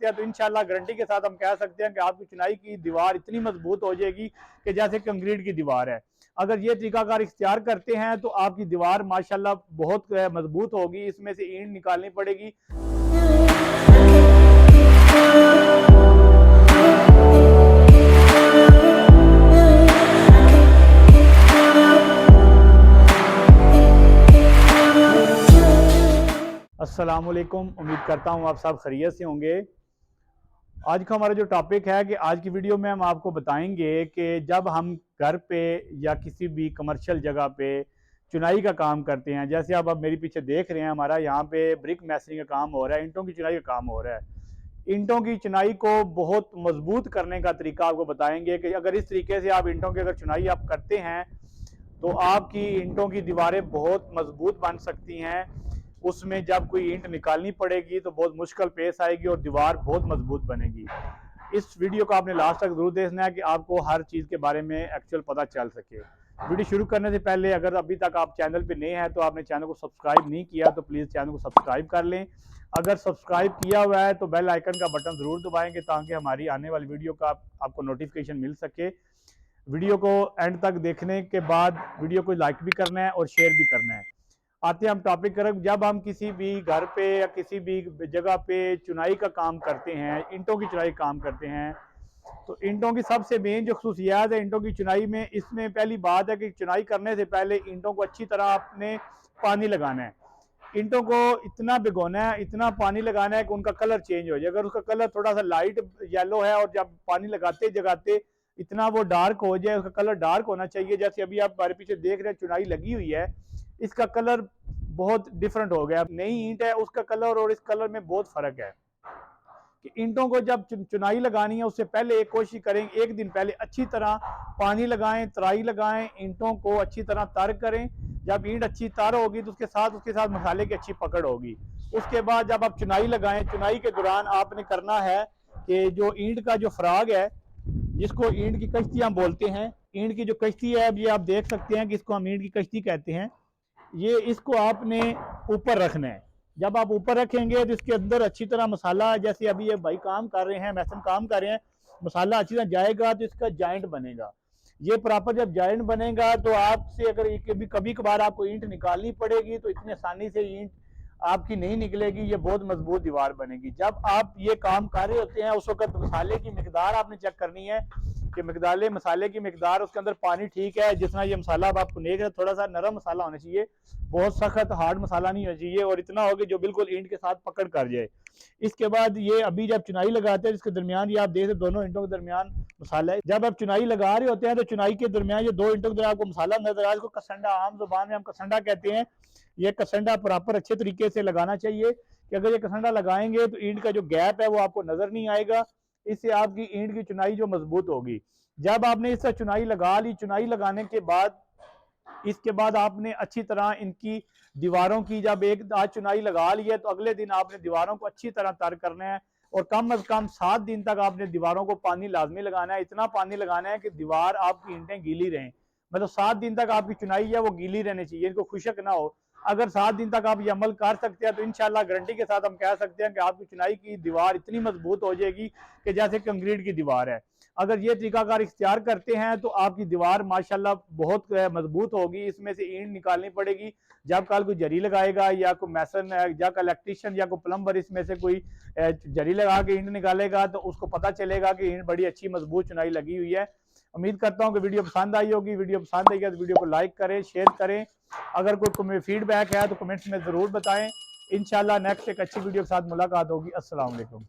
सकते हैं तो इंशाल्लाह गारंटी के साथ हम कह सकते हैं कि आपकी चुनाई की दीवार इतनी मजबूत हो जाएगी कि जैसे कंक्रीट की दीवार है। अगर ये तरीकाकार इख्तियार करते हैं तो आपकी दीवार माशाल्लाह बहुत मजबूत होगी। इसमें से ईंट निकालनी पड़ेगी। अस्सलाम वालेकुम, उम्मीद करता हूँ आप सब खैरियत से होंगे। आज का हमारा जो टॉपिक है कि आज की वीडियो में हम आपको बताएंगे कि जब हम घर पे या किसी भी कमर्शियल जगह पे चुनाई का काम करते हैं, जैसे आप अब मेरे पीछे देख रहे हैं, हमारा यहाँ पे ब्रिक मैसनिंग का काम हो रहा है, ईंटों की चुनाई का काम हो रहा है। ईंटों की चुनाई को बहुत मजबूत करने का तरीका आपको बताएंगे कि अगर इस तरीके से आप ईंटों की अगर चुनाई आप करते हैं तो आपकी ईंटों की दीवारें बहुत मजबूत बन सकती हैं। उसमें जब कोई ईंट निकालनी पड़ेगी तो बहुत मुश्किल पेश आएगी और दीवार बहुत मजबूत बनेगी। इस वीडियो को आपने लास्ट तक जरूर देखना है कि आपको हर चीज़ के बारे में एक्चुअल पता चल सके। वीडियो शुरू करने से पहले अगर अभी तक आप चैनल पे नए हैं तो आपने चैनल को सब्सक्राइब नहीं किया तो प्लीज़ चैनल को सब्सक्राइब कर लें। अगर सब्सक्राइब किया हुआ है तो बेल आइकन का बटन ज़रूर दबाएंगे ताकि हमारी आने वाली वीडियो का आपको नोटिफिकेशन मिल सके। वीडियो को एंड तक देखने के बाद वीडियो को लाइक भी करना है और शेयर भी करना है। आते हैं हम टॉपिक करें। जब हम किसी भी घर पे या किसी भी जगह पे चुनाई का काम करते हैं, ईंटों की चुनाई काम करते हैं, तो ईंटों की सबसे मेन जो खसूसियात है ईंटों की चुनाई में, इसमें पहली बात है कि चुनाई करने से पहले ईंटों को अच्छी तरह आपने पानी लगाना है। ईंटों को इतना भिगोना है, इतना पानी लगाना है कि उनका कलर चेंज हो जाए। अगर उसका कलर थोड़ा सा लाइट येलो है और जब पानी लगाते जगाते इतना वो डार्क हो जाए, उसका कलर डार्क होना चाहिए। जैसे अभी आप हमारे पीछे देख रहे हैं चुनाई लगी हुई है, इसका कलर बहुत डिफरेंट हो गया। नई ईंट है, उसका कलर और इस कलर में बहुत फर्क है। कि ईंटों को जब चुनाई लगानी है उससे पहले एक कोशिश करें, एक दिन पहले अच्छी तरह पानी लगाएं, तराई लगाएं, ईंटों को अच्छी तरह तर करें। जब ईंट अच्छी तर होगी तो उसके साथ मसाले की अच्छी पकड़ होगी। उसके बाद जब आप चुनाई लगाएं, चुनाई के दौरान आपने करना है कि जो ईंट का जो फराग है, जिसको ईंट की कश्ती हम बोलते हैं, ईंट की जो कश्ती है, ये आप देख सकते हैं कि इसको हम ईंट की कश्ती कहते हैं। ये इसको आपने ऊपर रखना है। जब आप ऊपर रखेंगे तो इसके अंदर अच्छी तरह मसाला, जैसे अभी ये भाई काम कर रहे हैं, मैसन काम कर रहे हैं, मसाला अच्छी तरह जाएगा तो इसका जॉइंट बनेगा। ये प्रॉपर जब जॉइंट बनेगा तो आपसे अगर कभी कभार आपको ईंट निकालनी पड़ेगी तो इतनी आसानी से ईंट आपकी नहीं निकलेगी, ये बहुत मजबूत दीवार बनेगी। जब आप ये काम कर रहे होते हैं उस वक्त मसाले की मिकदार आपने चेक करनी है कि मसाले की मिकदार, उसके अंदर पानी ठीक है। जितना ये मसाला अब आपको देख रहे हैं, थोड़ा सा नरम मसाला होना चाहिए, बहुत सख्त हार्ड मसाला नहीं होना चाहिए, और इतना हो कि जो बिल्कुल ईंट के साथ पकड़ कर जाए। इसके बाद ये अभी जब चुनाई लगाते हैं इसके दरमियान, ये आप देख रहे दोनों ईंटों के दरमियान मसाला है। जब आप चुनाई लगा रहे होते हैं तो चुनाई के दरमियान ये दो ईंटों के दरमियान आपको मसाला नजर आ, इसको कसंडा, आम जुबान में हम कसंडा कहते हैं। ये कसंडा प्रॉपर अच्छे तरीके से लगाना चाहिए कि अगर ये कसंडा लगाएंगे तो ईंट का जो गैप है वो आपको नजर नहीं आएगा। इससे आपकी ईंट की चुनाई जो मजबूत होगी। जब आपने इससे चुनाई लगा ली, चुनाई लगाने के बाद इसके बाद आपने अच्छी तरह इनकी दीवारों की, जब एक आज चुनाई लगा ली है तो अगले दिन आपने दीवारों को अच्छी तरह तर करना है और कम अज कम 7 दिन तक आपने दीवारों को पानी लाजमी लगाना है। इतना पानी लगाना है कि दीवार आपकी ईंटें गीली रहें, मतलब 7 दिन तक आपकी चुनाई है वो गीली रहनी चाहिए, इनको खुशक ना हो। अगर 7 दिन तक आप ये अमल कर सकते हैं तो इंशाल्लाह गारंटी के साथ हम कह सकते हैं कि आपकी चुनाई की दीवार इतनी मजबूत हो जाएगी कि जैसे कंक्रीट की दीवार है। अगर ये तरीकाकार इख्तियार करते हैं तो आपकी दीवार माशाल्लाह बहुत मजबूत होगी। इसमें से ईंट निकालनी पड़ेगी। जब कल कोई जरी लगाएगा या कोई मैसन या कोई इलेक्ट्रीशियन या कोई प्लम्बर इसमें से कोई जरी लगा के ईंट निकालेगा तो उसको पता चलेगा कि ईंट बड़ी अच्छी मजबूत चुनाई लगी हुई है। उम्मीद करता हूँ कि वीडियो पसंद आई होगी। वीडियो पसंद आई तो वीडियो को लाइक करें, शेयर करें। अगर कोई फीडबैक है तो कमेंट्स में ज़रूर बताएं। इंशाल्लाह नेक्स्ट एक अच्छी वीडियो के साथ मुलाकात होगी। अस्सलाम वालेकुम।